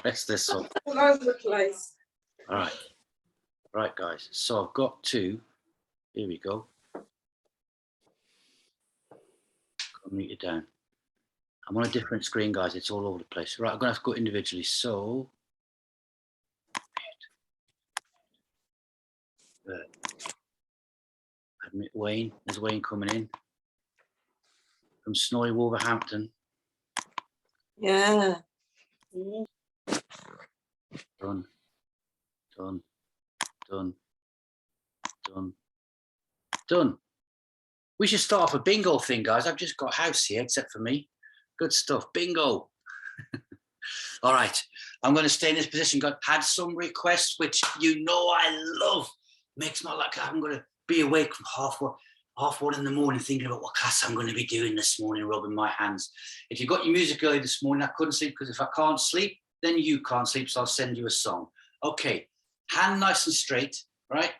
press this one. All over the place. All right. Right, guys. So I've got to, here we go. Mute it down. I'm on a different screen, guys. It's all over the place. Right, I'm going to have to go individually. So, admit Wayne. There's Wayne coming in from snowy Wolverhampton. Yeah. Done. Done. Done. Done. Done. We should start off a bingo thing, guys. I've just got house here, except for me. Good stuff. Bingo. All right. I'm going to stay in this position. Got had some requests, which you know I love. Makes me like I'm going to be awake from half one in the morning thinking about what class I'm going to be doing this morning, rubbing my hands. If you got your music early this morning, I couldn't sleep because if I can't sleep, then you can't sleep. So I'll send you a song. Okay. Hand nice and straight, right?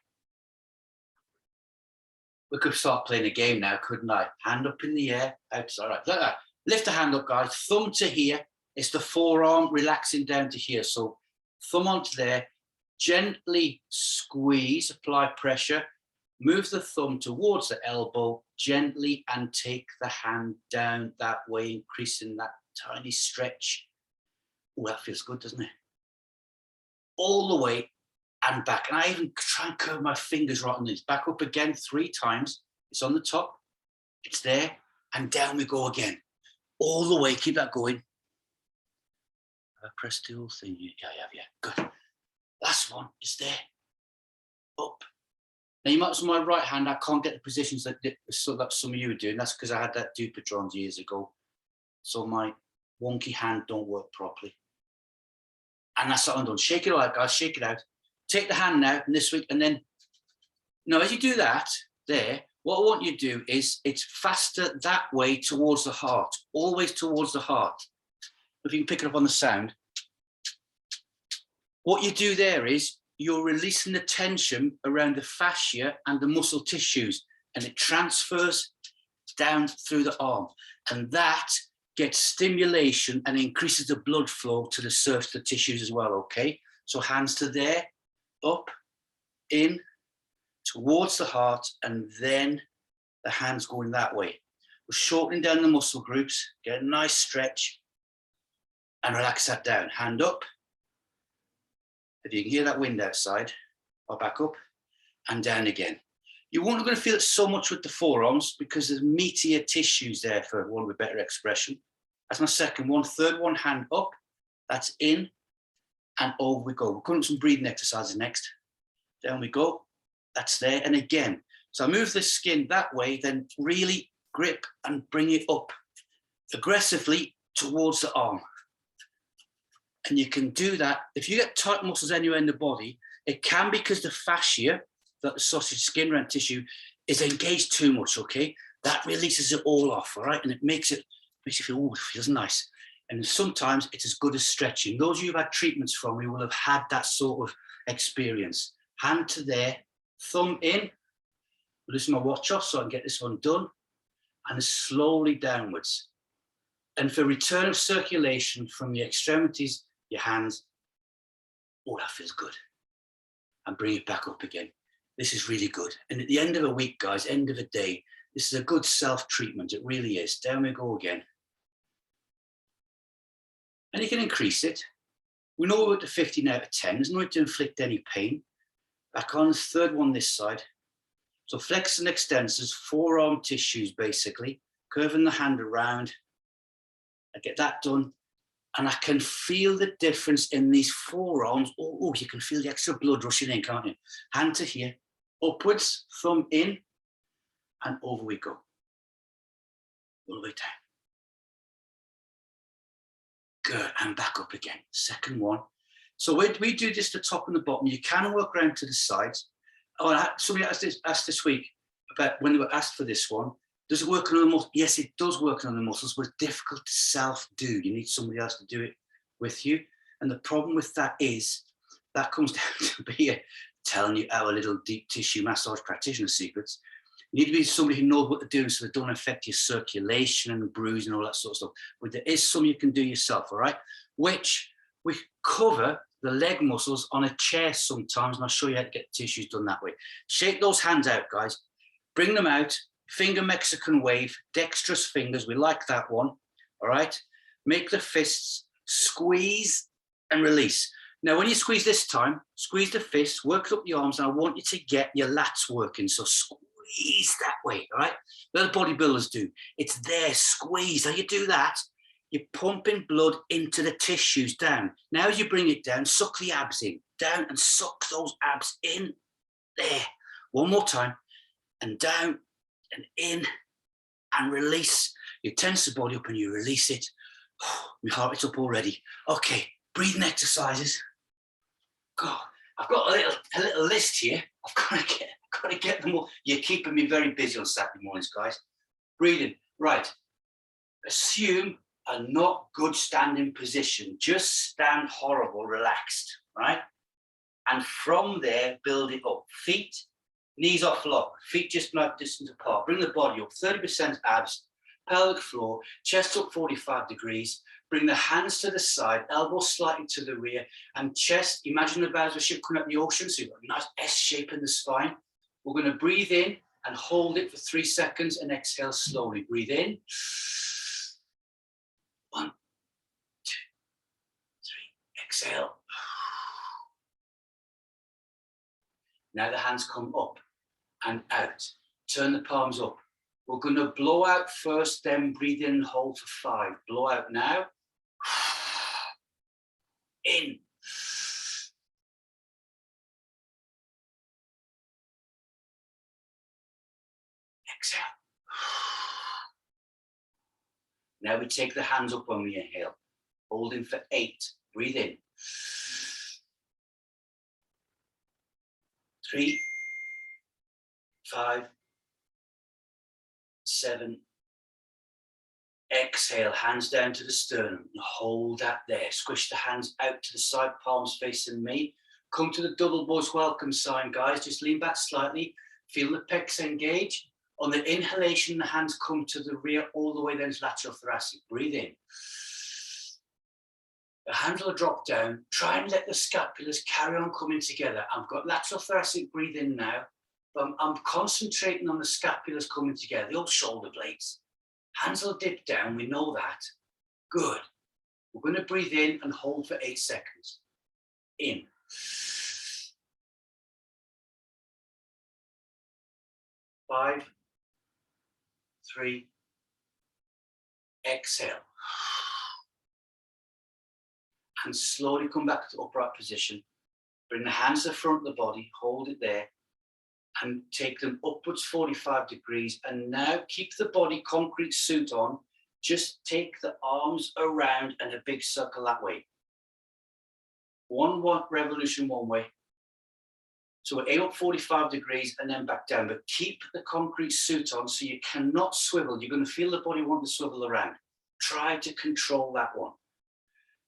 We could start playing a game now, couldn't I? Hand up in the air. Out. All right. Like that. Lift the hand up, guys. Thumb to here. It's the forearm relaxing down to here. So thumb onto there. Gently squeeze, apply pressure. Move the thumb towards the elbow gently and take the hand down that way, increasing that tiny stretch. Oh, that feels good, doesn't it? All the way and back. And I even try and curve my fingers right on this. Back up again 3 times. It's on the top. It's there. And down we go again. All the way. Keep that going. Press the whole thing. Yeah, yeah. Good. Last one is there. Up. Now you might see my right hand. I can't get the positions that some of you are doing. That's because I had that Dupuytren's years ago. So my wonky hand don't work properly. And that's what I'm doing. Shake it out, guys. Shake it out. Take the hand now and this week, and then now as you do that there, what I want you to do is it's faster that way towards the heart, always towards the heart. If you can pick it up on the sound. What you do there is you're releasing the tension around the fascia and the muscle tissues, and it transfers down through the arm, and that gets stimulation and increases the blood flow to the surface of the tissues as well. Okay, so hands to there. Up, in, towards the heart, and then the hands going that way. We're shortening down the muscle groups, get a nice stretch, and relax that down. Hand up. If you can hear that wind outside, I'll back up and down again. You won't going to feel it so much with the forearms because there's meatier tissues there, for one with better expression. That's my second one. Third one, hand up. That's in. And over we go. We're going to some breathing exercises next. Down we go. That's there. And again, so I move the skin that way, then really grip and bring it up aggressively towards the arm. And you can do that. If you get tight muscles anywhere in the body, it can be because the fascia, that the sausage skin around tissue, is engaged too much, okay? That releases it all off, all right? And it makes you feel, oh, it feels nice. And sometimes it's as good as stretching. Those of you who've had treatments from me will have had that sort of experience. Hand to there, thumb in. Listen my watch off so I can get this one done. And slowly downwards. And for return of circulation from your extremities, your hands, oh, that feels good. And bring it back up again. This is really good. And at the end of a week, guys, end of a day, this is a good self-treatment. It really is. Down we go again. And you can increase it. We know we're up to 15 out of 10. There's no need to inflict any pain. Back on the third one this side. So flexors and extensors, forearm tissues basically, curving the hand around. I get that done. And I can feel the difference in these forearms. Oh, you can feel the extra blood rushing in, can't you? Hand to here, upwards, thumb in, and over we go. All the way down. Good, and back up again. Second one. So we do this the top and the bottom. You can work around to the sides. Oh, somebody asked this week about when they were asked for this one. Does it work on the muscles? Yes, it does work on the muscles, but it's difficult to self-do. You need somebody else to do it with you. And the problem with that is that comes down to be telling you our little deep tissue massage practitioner secrets. You need to be somebody who knows what they're doing so they don't affect your circulation and bruising and all that sort of stuff. But there is some you can do yourself, all right? Which We cover the leg muscles on a chair sometimes, and I'll show you how to get tissues done that way. Shake those hands out, guys. Bring them out. Finger Mexican wave, dexterous fingers. We like that one. All right. Make the fists, squeeze and release. Now, when you squeeze this time, squeeze the fists, work up the arms, and I want you to get your lats working. So squeeze that way, all right? What the bodybuilders do. It's there, squeeze. How you do that, you're pumping blood into the tissues down. Now, as you bring it down, suck the abs in, down and suck those abs in. There. One more time. And down and in and release. You tense the body up and you release it. Oh, my heart rate's up already. Okay, breathing exercises. God, I've got a little list here. I've got to get them all. You're keeping me very busy on Saturday mornings, guys. Breathing, right. Assume a not good standing position. Just stand horrible, relaxed, right? And from there, build it up. Feet, knees off lock, feet just about distance apart. Bring the body up, 30% abs, pelvic floor, chest up 45 degrees. Bring the hands to the side, elbows slightly to the rear, and chest, imagine the bows of a ship coming up the ocean, so you've got a nice S shape in the spine. We're going to breathe in and hold it for 3 seconds and exhale slowly. Breathe in. 1, 2, 3. Exhale. Now the hands come up and out. Turn the palms up. We're going to blow out first, then breathe in and hold for 5. Blow out now. In. Exhale. Now we take the hands up when we inhale. Holding for 8. Breathe in. 3, 5, 7. Exhale, hands down to the sternum and hold that there. Squish the hands out to the side, palms facing me. Come to the double boys welcome sign, guys. Just lean back slightly. Feel the pecs engage. On the inhalation, the hands come to the rear all the way down to lateral thoracic. Breathe in. The hands will drop down. Try and let the scapulars carry on coming together. I've got lateral thoracic breathe in now. But I'm concentrating on the scapulars coming together, the old shoulder blades. Hands will dip down, we know that. Good. We're going to breathe in and hold for 8 seconds. In. 5, 3, exhale. And slowly come back to upright position. Bring the hands to the front of the body, hold it there, and take them upwards 45 degrees. And now keep the body concrete suit on. Just take the arms around and a big circle that way. One revolution one way. So we're aim up 45 degrees and then back down, but keep the concrete suit on so you cannot swivel. You're going to feel the body want to swivel around. Try to control that one.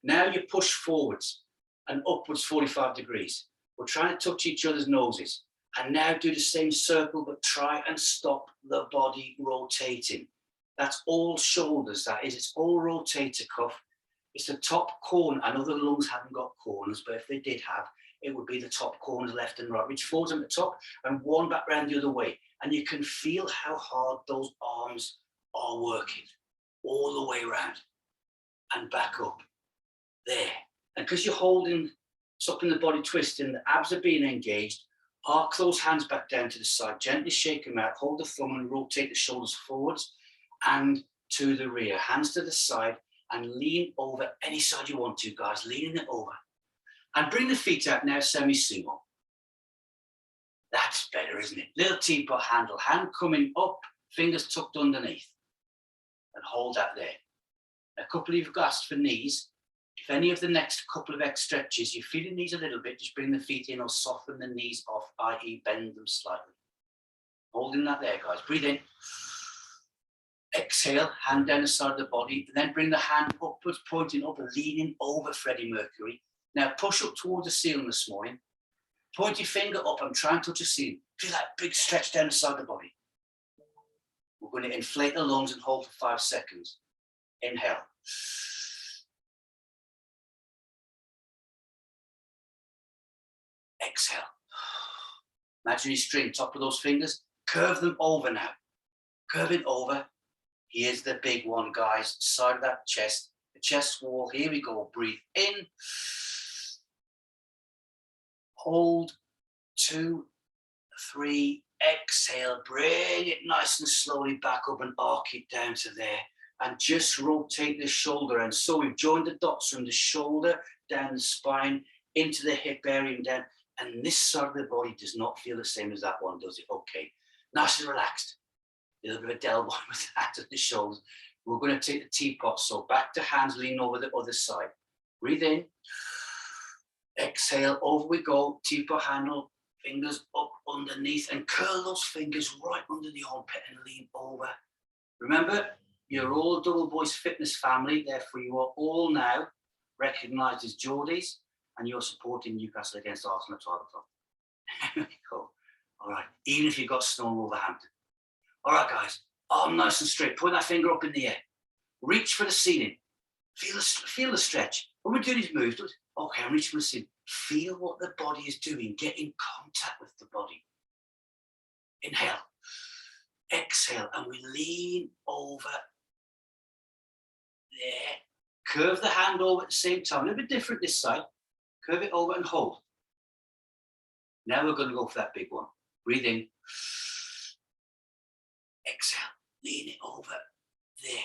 Now you push forwards and upwards 45 degrees. We're trying to touch each other's noses. And now do the same circle, but try and stop the body rotating. That's all shoulders, that is. It's all rotator cuff. It's the top corner. I know the lungs haven't got corners, but if they did have, it would be the top corners, left and right. Reach forward on the top and one back round the other way. And you can feel how hard those arms are working all the way around and back up. There. And because you're holding, stopping the body twisting, the abs are being engaged. Arc those hands back down to the side, gently shake them out, hold the thumb and rotate the shoulders forwards and to the rear. Hands to the side and lean over any side you want to, guys, leaning it over. And bring the feet out now, semi-sumo. That's better, isn't it? Little teapot handle, hand coming up, fingers tucked underneath. And hold that there. A couple of you have asked for knees. If any of the next couple of X stretches, you feel the knees a little bit, just bring the feet in or soften the knees off, i.e. bend them slightly. Holding that there, guys. Breathe in. Exhale, hand down the side of the body, and then bring the hand upwards, pointing up and leaning over Freddie Mercury. Now push up towards the ceiling this morning. Point your finger up and try and touch the ceiling. Feel that big stretch down the side of the body. We're going to inflate the lungs and hold for 5 seconds. Inhale. Exhale. Imaginary string, top of those fingers. Curve them over now. Curve it over. Here's the big one, guys. Side of that chest. The chest wall. Here we go. Breathe in. Hold. 2, 3. Exhale. Bring it nice and slowly back up and arc it down to there. And just rotate the shoulder. And so we've joined the dots from the shoulder down the spine into the hip area and down. And this side of the body does not feel the same as that one, does it? Okay. Nice and relaxed. A little bit of Del Boy with that on the shoulders. We're going to take the teapot. So back to hands, lean over the other side. Breathe in. Exhale. Over we go. Teapot handle. Fingers up underneath. And curl those fingers right under the armpit and lean over. Remember, you're all Double Voice Fitness family. Therefore, you are all now recognised as Geordies. And you're supporting Newcastle against Arsenal at 12 o'clock. There we go. All right. Even if you've got snow in Wolverhampton. All right, guys. Arm nice and straight. Put that finger up in the air. Reach for the ceiling. Feel the stretch. When we're doing these moves, okay, I'm reaching for the ceiling. Feel what the body is doing. Get in contact with the body. Inhale. Exhale. And we lean over there. Curve the hand over at the same time. A little bit different this side. Curve it over and hold. Now we're going to go for that big one. Breathe in. Exhale. Lean it over there.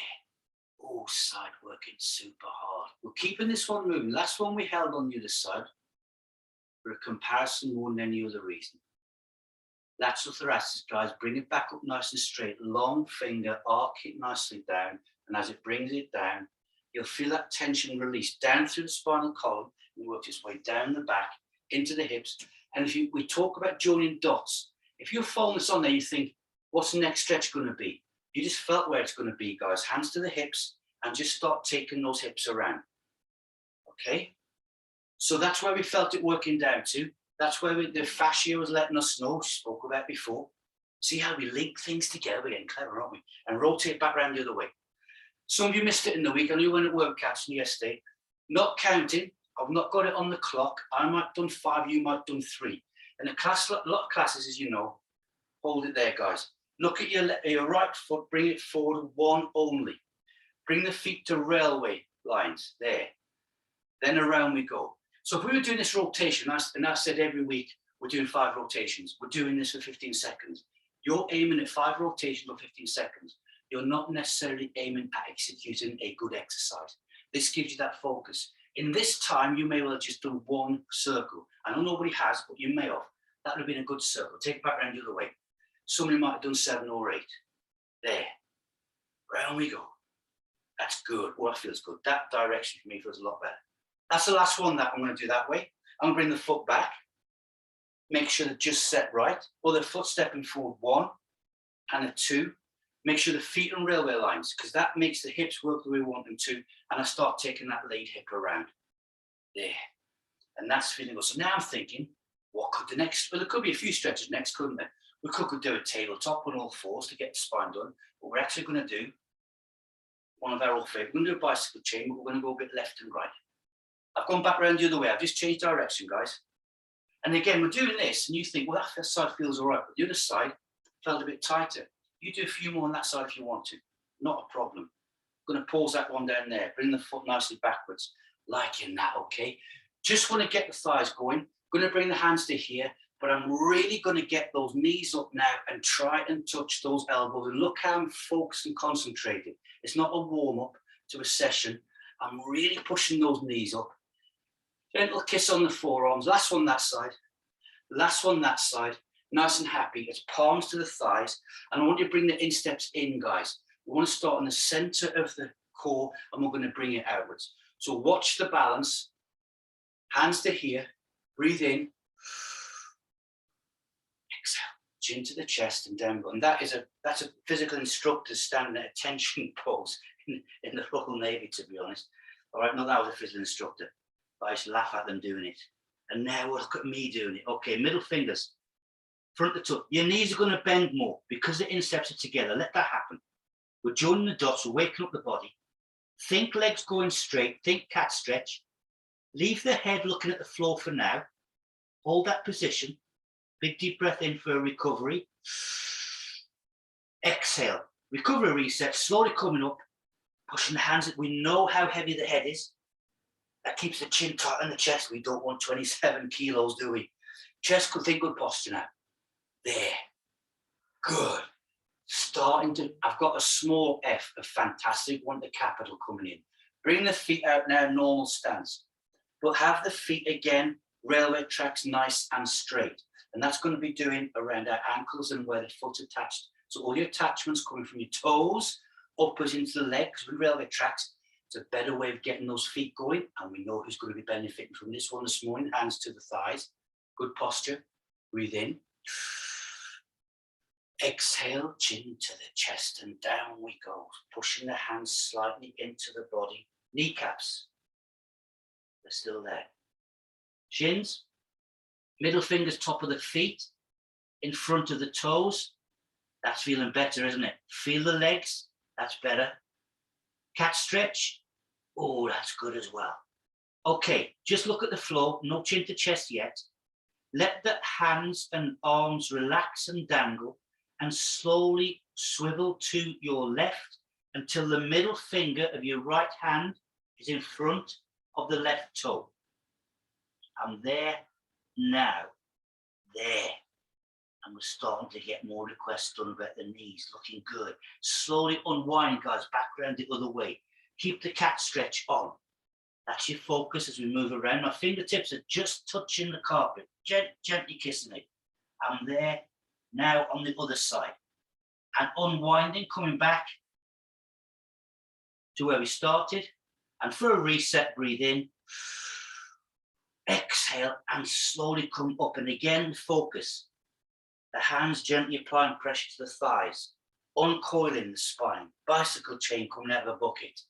Oh, side working super hard. We're keeping this one moving. Last one we held on the other side for a comparison more than any other reason. Lateral thoracic, guys. Bring it back up nice and straight. Long finger. Arc it nicely down. And as it brings it down, you'll feel that tension release down through the spinal column and work its way down the back into the hips. And if we talk about joining dots, if you're following this on there, you think, what's the next stretch going to be? You just felt where it's going to be, guys. Hands to the hips and just start taking those hips around. Okay? So that's where we felt it working down to. That's where the fascia was letting us know, spoke about before. See how we link things together? We're getting clever, aren't we? And rotate back around the other way. Some of you missed it in the week. I knew when it weren't catching yesterday. Not counting. I've not got it on the clock. I might have done 5, you might have done 3. And a lot of classes, as you know, hold it there, guys. Look at your right foot, bring it forward, 1 only. Bring the feet to railway lines, there. Then around we go. So if we were doing this rotation, and I said every week, we're doing 5 rotations. We're doing this for 15 seconds. You're aiming at 5 rotations for 15 seconds. You're not necessarily aiming at executing a good exercise. This gives you that focus. In this time, you may well have just done 1 circle. I know nobody has, but you may have. That would have been a good circle. Take it back around the other way. Somebody might have done 7 or 8. There. Round we go. That's good. Oh, that feels good. That direction for me feels a lot better. That's the last one that I'm going to do that way. I'm going to bring the foot back. Make sure they're just set right. Or the foot stepping forward, 1 and a 2. Make sure the feet on railway lines, because that makes the hips work the way we want them to. And I start taking that lead hip around. There. And that's feeling good. So now I'm thinking, what could the next, well, there could be a few stretches next, couldn't there? We could do a tabletop on all 4s to get the spine done. But we're actually going to do one of our old favourite. We're going to do a bicycle chain, but we're going to go a bit left and right. I've gone back around the other way. I've just changed direction, guys. And again, we're doing this, and you think, well, that side feels all right, but the other side felt a bit tighter. You do a few more on that side if you want to. Not a problem. I'm going to pause that one down there. Bring the foot nicely backwards. Liking that, okay? Just want to get the thighs going. I'm going to bring the hands to here, but I'm really going to get those knees up now and try and touch those elbows. And look how I'm focused and concentrated. It's not a warm-up to a session. I'm really pushing those knees up. Gentle kiss on the forearms. Last one that side. Last one that side. Nice and happy. It's palms to the thighs. And I want you to bring the insteps in, guys. We want to start in the center of the core, and we're going to bring it outwards. So watch the balance. Hands to here. Breathe in. Exhale. Chin to the chest and down. And that's a physical instructor standing at attention pose in the Royal Navy, to be honest. All right, not that I was a physical instructor, but I used to laugh at them doing it. And now look at me doing it. Okay, middle fingers. Front of the toe. Your knees are going to bend more because the insteps are together. Let that happen. We're joining the dots. We're waking up the body. Think legs going straight. Think cat stretch. Leave the head looking at the floor for now. Hold that position. Big deep breath in for a recovery. Exhale. Recovery reset, slowly coming up, pushing the hands. We know how heavy the head is. That keeps the chin tight on the chest. We don't want 27 kilos, do we? Chest, good thing, good posture now. There. Good. Starting to, I've got a small F, a fantastic one, the capital coming in. Bring the feet out now, normal stance. But have the feet again, railway tracks, nice and straight. And that's going to be doing around our ankles and where the foot's attached. So all your attachments coming from your toes, upwards into the legs with railway tracks. It's a better way of getting those feet going. And we know who's going to be benefiting from this one this morning. Hands to the thighs. Good posture. Breathe in. Exhale, chin to the chest and down we go. Pushing the hands slightly into the body. Kneecaps. They're still there. Shins. Middle fingers top of the feet. In front of the toes. That's feeling better, isn't it? Feel the legs. That's better. Cat stretch. Oh, that's good as well. Okay, just look at the floor. No chin to chest yet. Let the hands and arms relax and dangle and slowly swivel to your left until the middle finger of your right hand is in front of the left toe. I'm there now. There. And we're starting to get more requests done about the knees, looking good. Slowly unwind, guys, back around the other way. Keep the cat stretch on. That's your focus as we move around. My fingertips are just touching the carpet, gently kissing it. I'm there now on the other side. And unwinding, coming back to where we started. And for a reset, breathe in. Exhale and slowly come up. And again, focus. The hands gently applying pressure to the thighs, uncoiling the spine, bicycle chain coming out of a bucket.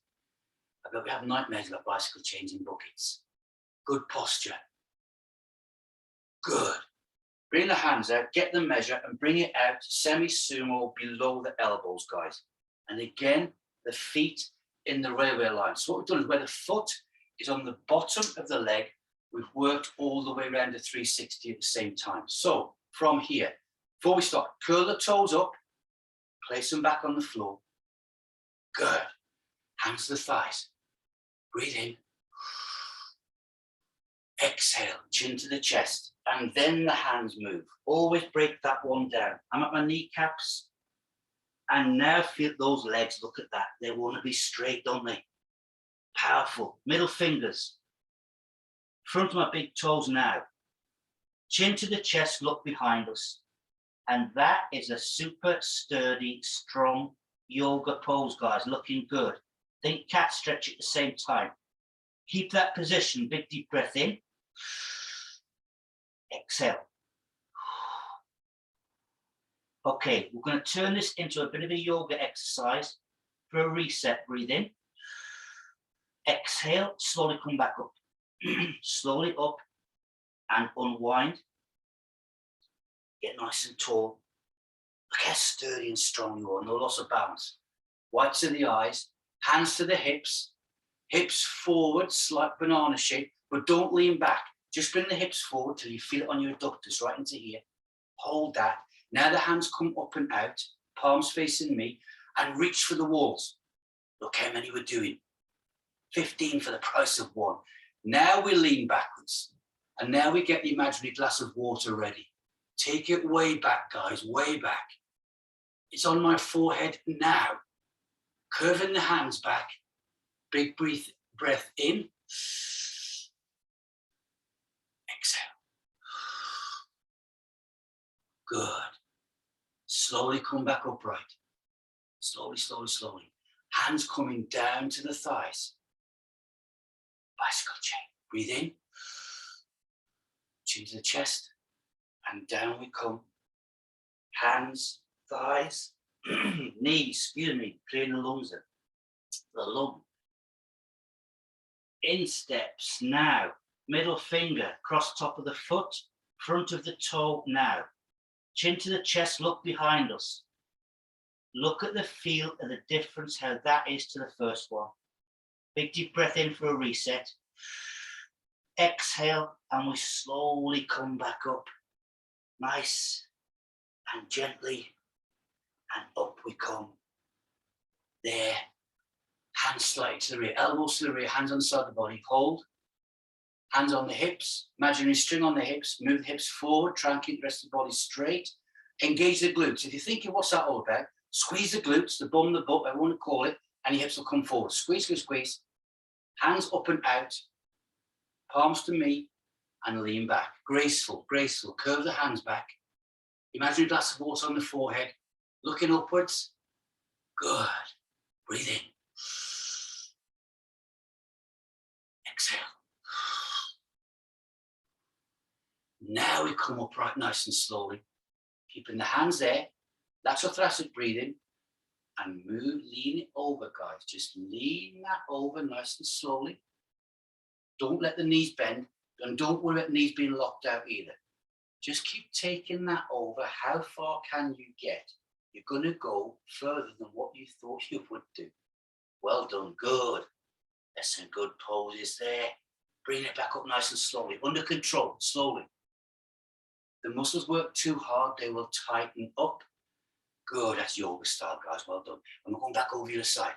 I bet we have nightmares about bicycle chains in buckets. Good posture. Good. Bring the hands out, get the measure and bring it out semi-sumo below the elbows, guys. And again, the feet in the railway line. So what we've done is where the foot is on the bottom of the leg, we've worked all the way around the 360 at the same time. So from here, before we start, curl the toes up, place them back on the floor. Good. Hands to the thighs. Breathe in. Exhale, chin to the chest, and then the hands move. Always break that one down. I'm at my kneecaps, and now feel those legs. Look at that. They want to be straight, don't they? Powerful. Middle fingers. Front of my big toes now. Chin to the chest, look behind us. And that is a super sturdy, strong yoga pose, guys. Looking good. Think cat stretch at the same time. Keep that position. Big deep breath in. Exhale. Okay, we're going to turn this into a bit of a yoga exercise. For a reset, breathe in. Exhale, slowly come back up. Slowly up and unwind. Get nice and tall. Look how sturdy and strong you are. No loss of balance. Whites of the eyes. Hands to the hips. Hips forward, slight banana shape, but don't lean back. Just bring the hips forward till you feel it on your adductors right into here. Hold that. Now the hands come up and out, palms facing me, and reach for the walls. Look how many we're doing. 15 for the price of one. Now we lean backwards. And now we get the imaginary glass of water ready. Take it way back, guys, way back. It's on my forehead now. Curving the hands back. Big breath in. Exhale. Good. Slowly come back upright. Slowly, slowly, slowly. Hands coming down to the thighs. Bicycle chain. Breathe in. Chin to the chest. And down we come. Hands, thighs, knees, clearing the lungs in. The lung. In steps now. Middle finger, cross top of the foot, front of the toe now. Chin to the chest, look behind us. Look at the feel of the difference, how that is to the first one. Big deep breath in for a reset. Exhale, and we slowly come back up. Nice and gently, and up we come. There. Hands slightly to the rear, elbows to the rear, hands on the side of the body. Hold. Hands on the hips, imaginary string on the hips, move the hips forward, try and keep the rest of the body straight. Engage the glutes. If you're thinking, what's that all about? Squeeze the glutes, the bum, the butt, I want to call it, and your hips will come forward. Squeeze, squeeze, squeeze. Hands up and out, palms to me, and lean back. Graceful, graceful. Curve the hands back. Imagine a glass of water on the forehead, looking upwards. Good. Breathe in. Exhale. Now we come upright nice and slowly, keeping the hands there, lateral thoracic breathing, and move, lean it over, guys. Just lean that over nice and slowly. Don't let the knees bend, and don't worry about the knees being locked out either. Just keep taking that over. How far can you get? You're going to go further than what you thought you would do. Well done, good. There's some good poses there. Bring it back up nice and slowly, under control, slowly. The muscles work too hard, they will tighten up. Good, that's yoga style, guys, well done. And we're going back over your side.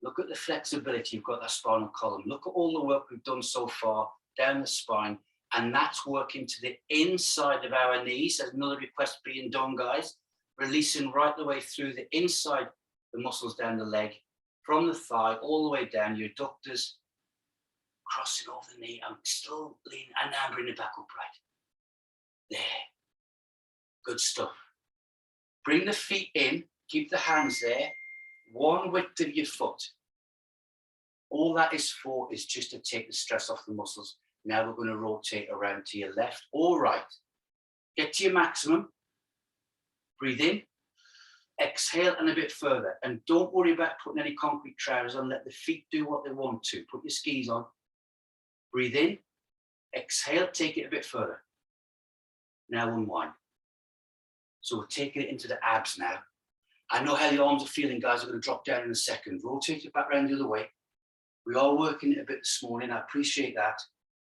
Look at the flexibility, you've got that spinal column. Look at all the work we've done so far down the spine, and that's working to the inside of our knees. There's another request being done, guys. Releasing right the way through the inside, the muscles down the leg, from the thigh all the way down, your adductors, crossing over the knee. I'm still leaning, and now bring it back upright. There. Good stuff. Bring the feet in, keep the hands there, one width of your foot. All that is for is just to take the stress off the muscles. Now we're going to rotate around to your left or right. Get to your maximum. Breathe in. Exhale and a bit further. And don't worry about putting any concrete trousers on. Let the feet do what they want to. Put your skis on. Breathe in. Exhale, take it a bit further. Now unwind. So we're taking it into the abs now. I know how the arms are feeling, guys. I'm going to drop down in a second. Rotate it back around the other way. We are working it a bit this morning. I appreciate that.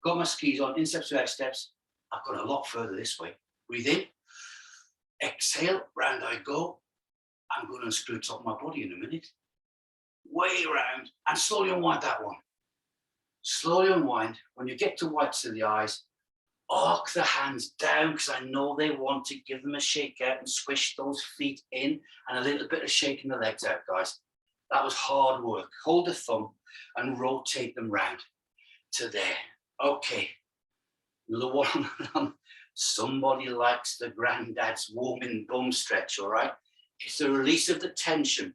Got my skis on, insteps to outsteps. I've gone a lot further this way. Breathe in. Exhale, round I go. I'm going to unscrew the top of my body in a minute. Way around and slowly unwind that one. Slowly unwind. When you get to whites of the eyes, arc the hands down because I know they want to give them a shake out and squish those feet in and a little bit of shaking the legs out, guys. That was hard work. Hold the thumb and rotate them round to there. Okay. Another one. Somebody likes the granddad's warming bum stretch, all right? It's the release of the tension.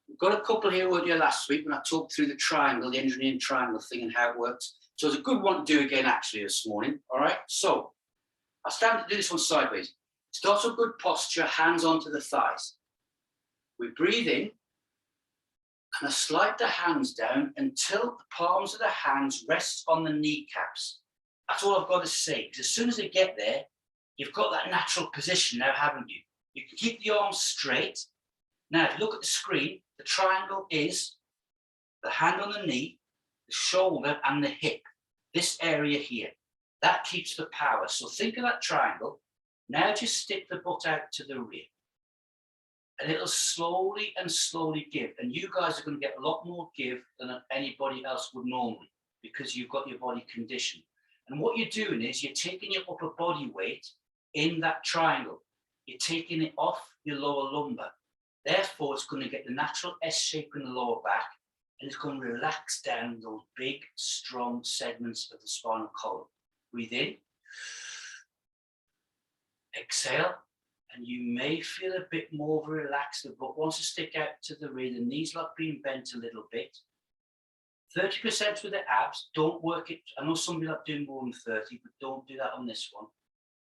We've got a couple here, weren't you, last week when I talked through the triangle, the engineering triangle thing and how it works. So it's a good one to do again, actually, this morning, all right? So I'll stand to do this one sideways. Start a good posture, hands onto the thighs. We breathe in, and I slide the hands down until the palms of the hands rest on the kneecaps. That's all I've got to say, because as soon as they get there, you've got that natural position now, haven't you? You can keep the arms straight. Now, if you look at the screen, the triangle is the hand on the knee, the shoulder, and the hip. This area here. That keeps the power. So think of that triangle. Now just stick the butt out to the rear. And it'll slowly and slowly give. And you guys are going to get a lot more give than anybody else would normally because you've got your body conditioned. And what you're doing is you're taking your upper body weight in that triangle. You're taking it off your lower lumbar. Therefore, it's going to get the natural S shape in the lower back and it's going to relax down those big, strong segments of the spinal column. Breathe in. Exhale. And you may feel a bit more relaxed, but wants to stick out to the rear. The knees like being bent a little bit. 30% with the abs. Don't work it. I know some people like doing more than 30, but don't do that on this one.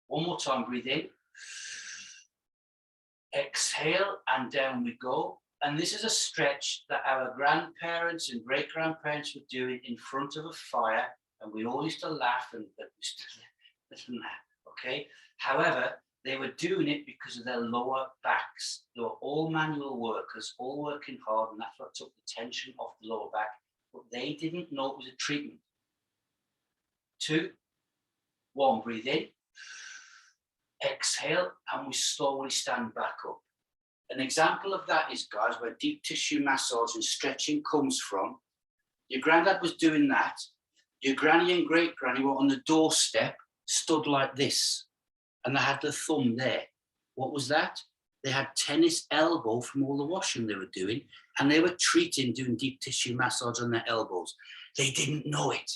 One more time. Breathe in. Exhale, and down we go. And this is a stretch that our grandparents and great-grandparents were doing in front of a fire, and we all used to laugh and okay. However, they were doing it because of their lower backs. They were all manual workers, all working hard, and that's what took the tension off the lower back. But they didn't know it was a treatment. 2, 1, breathe in. Exhale, and we slowly stand back up. An example of that is, guys, where deep tissue massage and stretching comes from. Your granddad was doing that. Your granny and great granny were on the doorstep, stood like this, and they had the thumb there. What was that? They had tennis elbow from all the washing they were doing, and they were treating doing deep tissue massage on their elbows. They didn't know it.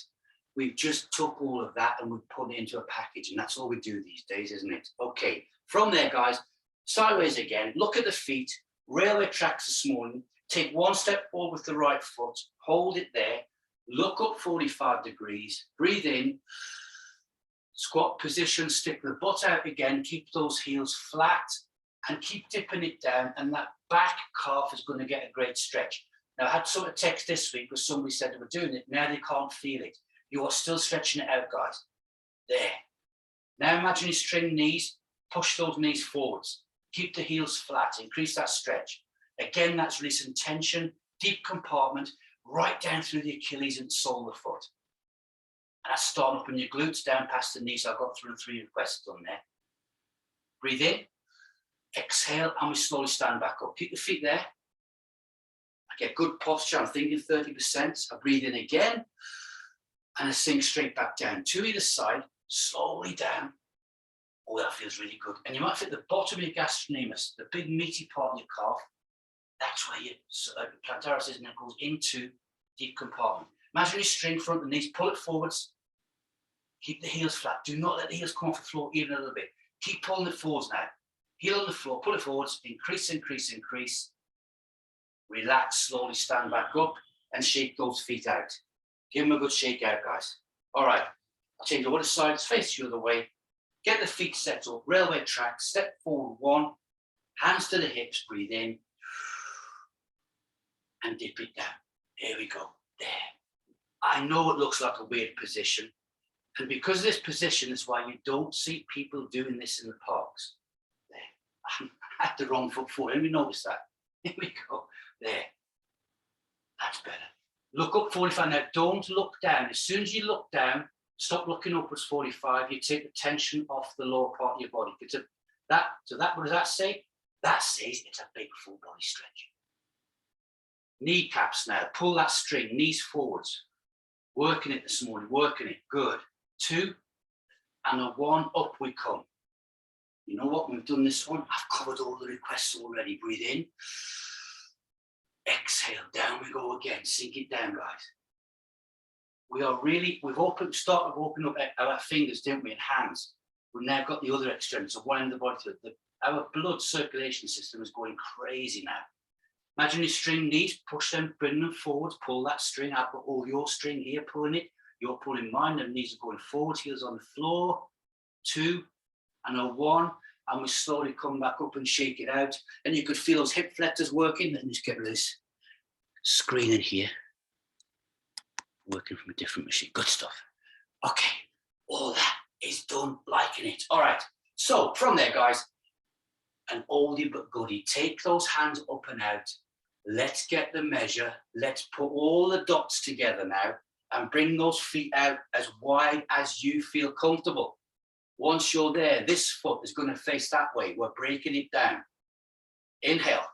We've just took all of that and we've put it into a package, and that's all we do these days, isn't it? Okay, from there, guys, sideways again, look at the feet, railway tracks this morning, take one step forward with the right foot, hold it there, look up 45 degrees, breathe in, squat position, stick the butt out again, keep those heels flat and keep dipping it down, and that back calf is going to get a great stretch. Now, I had sort of text this week where somebody said they were doing it, now they can't feel it. You are still stretching it out, guys. There. Now imagine you string knees, push those knees forwards, keep the heels flat, increase that stretch. Again, that's releasing tension, deep compartment, right down through the Achilles and sole of the foot. And that's starting up in your glutes, down past the knees. I've got 3 requests done there. Breathe in, exhale, and we slowly stand back up. Keep the feet there. I get good posture, I'm thinking 30%. I breathe in again, and I sink straight back down. To either side, slowly down. Oh, that feels really good. And you might feel the bottom of your gastrocnemius, the big meaty part of your calf. That's where your plantar is, and it goes into deep compartment. Imagine you string front the knees, pull it forwards. Keep the heels flat. Do not let the heels come off the floor even a little bit. Keep pulling it forwards now. Heel on the floor, pull it forwards, increase, increase, increase. Relax, slowly stand back up and shake those feet out. Give them a good shake out, guys. All right, I'll change over the sides, face the other way. Get the feet set up, railway track, step forward 1, hands to the hips, breathe in, and dip it down. Here we go, there. I know it looks like a weird position, and because of this position, is why you don't see people doing this in the parks. There, I had the wrong foot forward, let me notice that. Here we go, there. That's better. Look up 45 now, don't look down. As soon as you look down, stop looking upwards 45, you take the tension off the lower part of your body. What does that say? That says it's a big full body stretch. Kneecaps now, pull that string, knees forwards. Working it this morning, working it, good. 2, and a 1, up we come. You know what, we've done this one. I've covered all the requests already. Breathe in. Exhale, down we go again, sink it down, guys. We've started opening up our fingers, didn't we, and hands. We've now got the other extremity, so one end of the body. Our blood circulation system is going crazy now. Imagine you string knees, push them, bring them forwards, pull that string. I've got all your string here, pulling it. You're pulling mine, and knees are going forwards, heels on the floor. 2, and a 1. And we slowly come back up and shake it out. And you could feel those hip flexors working. Let me just get rid of this screen in here. Working from a different machine. Good stuff. Okay, all that is done, liking it. All right, so from there, guys, an oldie but goodie. Take those hands up and out. Let's get the measure. Let's put all the dots together now and bring those feet out as wide as you feel comfortable. Once you're there, this foot is going to face that way. We're breaking it down. Inhale.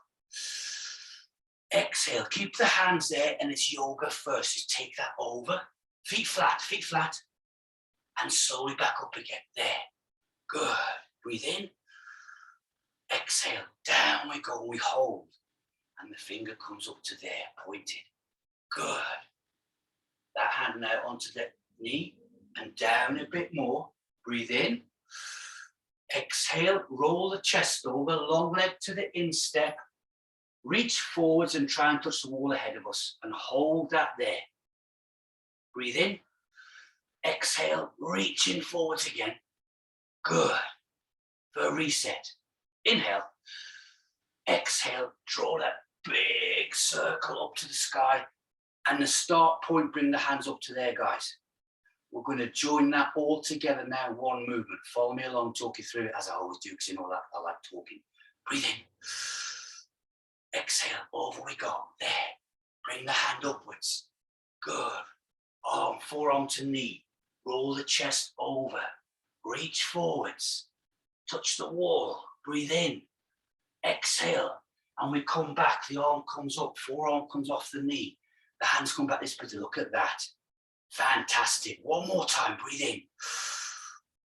Exhale. Keep the hands there, and it's yoga first. Just take that over. Feet flat, and slowly back up again. There. Good. Breathe in. Exhale. Down we go. We hold. And the finger comes up to there, pointed. Good. That hand now onto the knee and down a bit more. Breathe in, exhale, roll the chest over, long leg to the instep, reach forwards and try and touch the wall ahead of us and hold that there. Breathe in, exhale, reaching forwards again. Good. For a reset. Inhale, exhale, draw that big circle up to the sky, and the start point, bring the hands up to there, guys. We're going to join that all together now, one movement. Follow me along, talk you through it as I always do, because you know that I like talking. Breathe in. Exhale, over we go. There. Bring the hand upwards. Good. Arm, forearm to knee. roll the chest over, reach forwards, touch the wall, breathe in, exhale, and we come back. The arm comes up, forearm comes off the knee, the hands come back this way. Look at that. Fantastic. One more time, breathe in,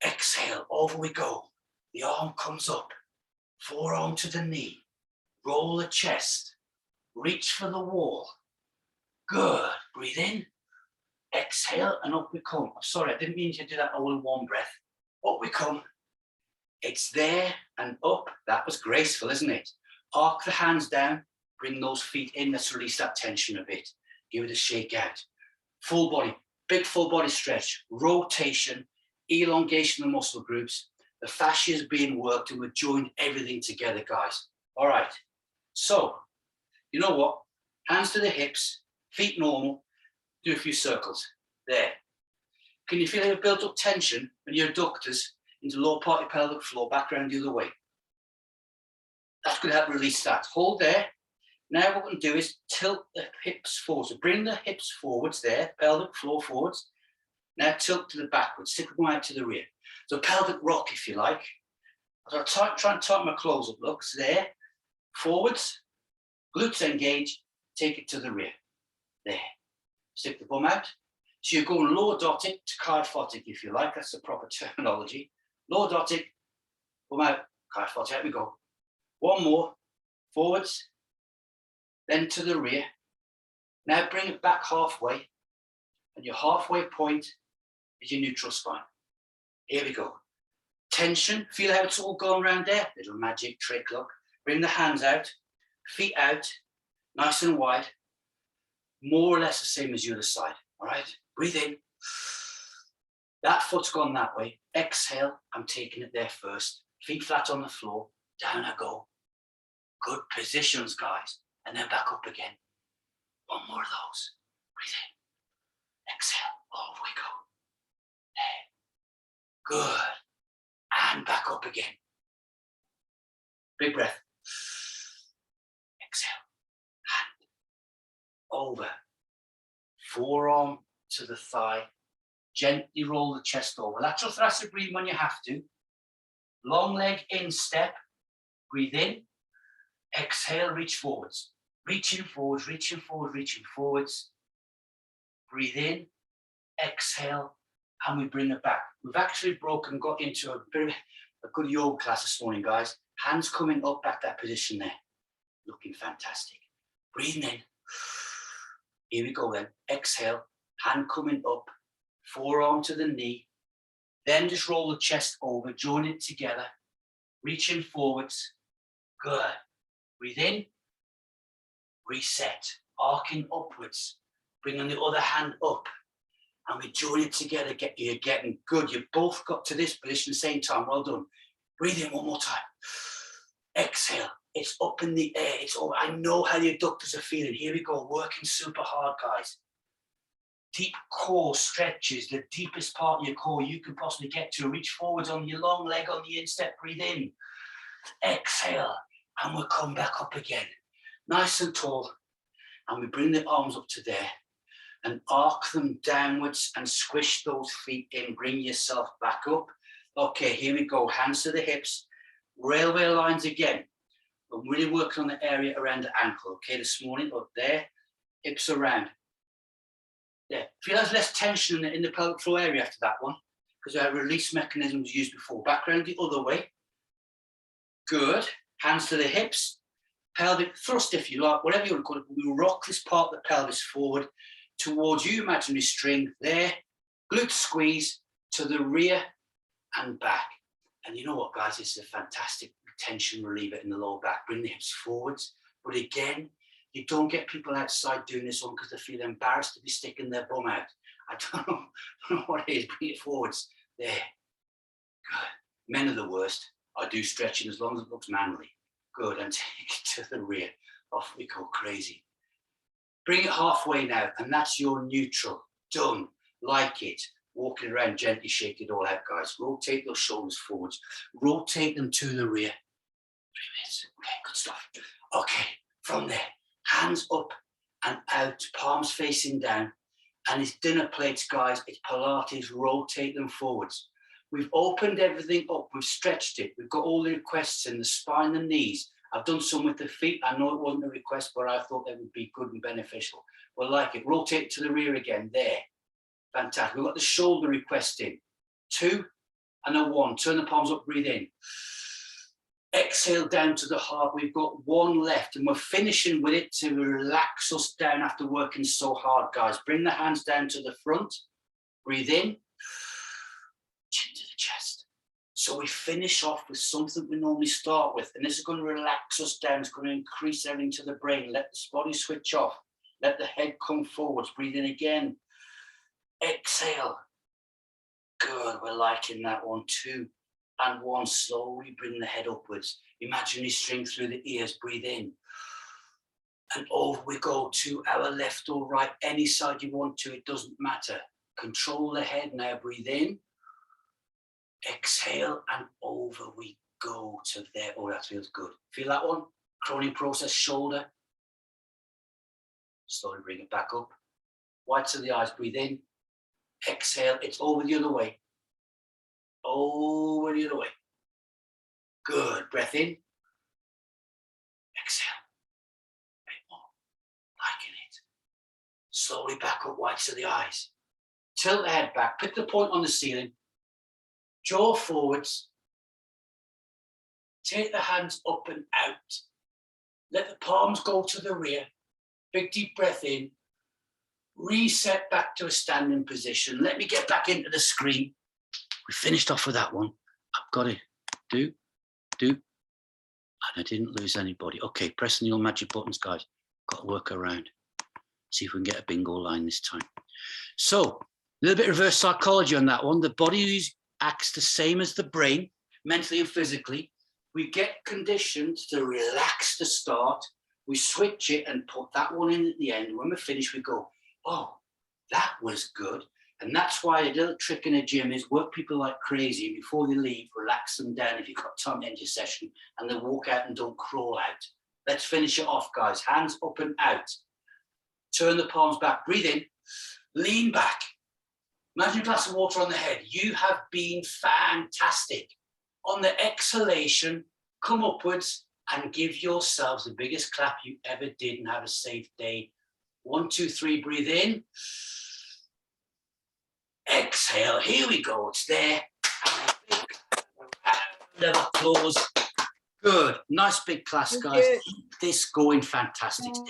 exhale, over we go. The arm comes up, forearm to the knee, roll the chest, reach for the wall. Good. Breathe in, exhale, and up we come. I'm sorry, I didn't mean to do that all in one breath. Up we come. It's there and up. That was graceful, isn't it? Arc the hands down, bring those feet in. Let's release that tension a bit. Give it a shake out. Full body, big full body stretch, rotation, elongation of the muscle groups. The fascia is being worked and we're joined everything together, guys. All right. So, you know what? Hands to the hips, feet normal. Do a few circles. There. Can you feel a built up tension when your adductors into lower part of your pelvic floor, back around the other way? That's going to help release that. Hold there. Now what we're going to do is tilt the hips forwards. So bring the hips forwards there, pelvic floor forwards. Now tilt to the backwards, stick them out to the rear. So pelvic rock, if you like. So I'll try and tighten my close-up looks there. Forwards, glutes engage, take it to the rear. There. Stick the bum out. So you're going lordotic to kyphotic, if you like. That's the proper terminology. Lordotic, bum out, kyphotic. Out we go. One more. Forwards, then to the rear. Now bring it back halfway. And your halfway point is your neutral spine. Here we go. Tension. Feel how it's all going around there? Little magic trick, look. Bring the hands out, feet out, nice and wide. More or less the same as the other side, all right? Breathe in. That foot's gone that way. Exhale, I'm taking it there first. Feet flat on the floor, down I go. Good positions, guys. And then back up again. One more of those. Breathe in. Exhale, over we go. There. Good. And back up again. Big breath. Exhale. Hand. Over. Forearm to the thigh. Gently roll the chest over. Lateral thoracic breathing when you have to. Long leg in step. Breathe in. Exhale, reach forwards. Reaching forwards, reaching forwards, reaching forwards. Breathe in. Exhale. And we bring it back. We've actually got into a good yoga class this morning, guys. Hands coming up at that position there. Looking fantastic. Breathing in. Here we go then. Exhale. Hand coming up. Forearm to the knee. Then just roll the chest over. Join it together. Reaching forwards. Good. Breathe in. Reset. Arcing upwards. Bringing the other hand up. And we join it together. You're getting good. You've both got to this position at the same time. Well done. Breathe in one more time. Exhale. It's up in the air. It's over. I know how the adductors are feeling. Here we go. Working super hard, guys. Deep core stretches. The deepest part of your core you can possibly get to. Reach forwards on your long leg on the instep. Breathe in. Exhale. And we'll come back up again. Nice and tall. And we bring the arms up to there. And arc them downwards and squish those feet in. Bring yourself back up. Okay, here we go. Hands to the hips. Railway lines again. I'm really working on the area around the ankle. Okay, this morning, up there. Hips around. There. Feel there's less tension in the pelvic floor area after that one. Because our release mechanism was used before. Back around the other way. Good. Hands to the hips. Pelvic thrust, if you like. Whatever you want to call it. We rock this part of the pelvis forward towards your imaginary string there, glute squeeze to the rear and back. And you know what, guys, this is a fantastic tension reliever in the lower back. Bring the hips forwards. But again, you don't get people outside doing this one because they feel embarrassed to be sticking their bum out. I don't know what it is. Bring it forwards. There. Good. Men are the worst. I do stretching as long as it looks manly. Good. And take it to the rear. Off we go crazy. Bring it halfway now, and that's your neutral. Done. Like it. Walking around, gently shake it all out, guys. Rotate those shoulders forwards. Rotate them to the rear. 3 minutes. Okay, good stuff. Okay, from there, hands up and out, palms facing down, And it's dinner plates, guys. It's Pilates, rotate them forwards. We've opened everything up. We've stretched it. We've got all the requests in the spine and knees. I've done some with the feet. I know it wasn't a request, but I thought they would be good and beneficial. We'll like it. Rotate to the rear again. There. Fantastic. We've got the shoulder request in. 2 and a 1. Turn the palms up, breathe in. Exhale down to the heart. We've got 1 left, and we're finishing with it to relax us down after working so hard, guys. Bring the hands down to the front. Breathe in. Chin to the chest. So we finish off with something we normally start with, and this is going to relax us down. It's going to increase everything to the brain. Let the body switch off. Let the head come forwards. Breathe in again. Exhale. Good. We're liking that one. 2 and 1. Slowly bring the head upwards. Imaginary string through the ears. Breathe in. And over we go to our left or right. Any side you want to. It doesn't matter. Control the head. Now breathe in. Exhale, and over we go to there. Oh, that feels good. Feel that one? Croning process, shoulder. Slowly bring it back up. Whites of the eyes, breathe in. Exhale, it's over the other way. Over the other way. Good. Breath in. Exhale. A bit more. Liking it. Slowly back up, whites of the eyes. Tilt the head back. Pick the point on the ceiling. Jaw forwards. Take the hands up and out. Let the palms go to the rear. Big deep breath in. Reset back to a standing position. Let me get back into the screen. We finished off with that one. I've got it. Do. And I didn't lose anybody. Okay, pressing your magic buttons, guys. Got to work around. See if we can get a bingo line this time. So, a little bit of reverse psychology on that one. The body acts the same as the brain, mentally and physically. We get conditioned to relax to start. We switch it and put that one in at the end. When we're finished, we go, oh, that was good. And that's why a little trick in a gym is work people like crazy. Before they leave, relax them down if you've got time to end your session, and then walk out and don't crawl out. Let's finish it off, guys. Hands up and out. Turn the palms back. Breathe in. Lean back. Imagine a glass of water on the head. You have been fantastic. On the exhalation, come upwards and give yourselves the biggest clap you ever did, and have a safe day. 1, 2, 3, breathe in. Exhale, here we go, it's there. And a big round of applause. Good, nice big class, guys. Keep this going, fantastic.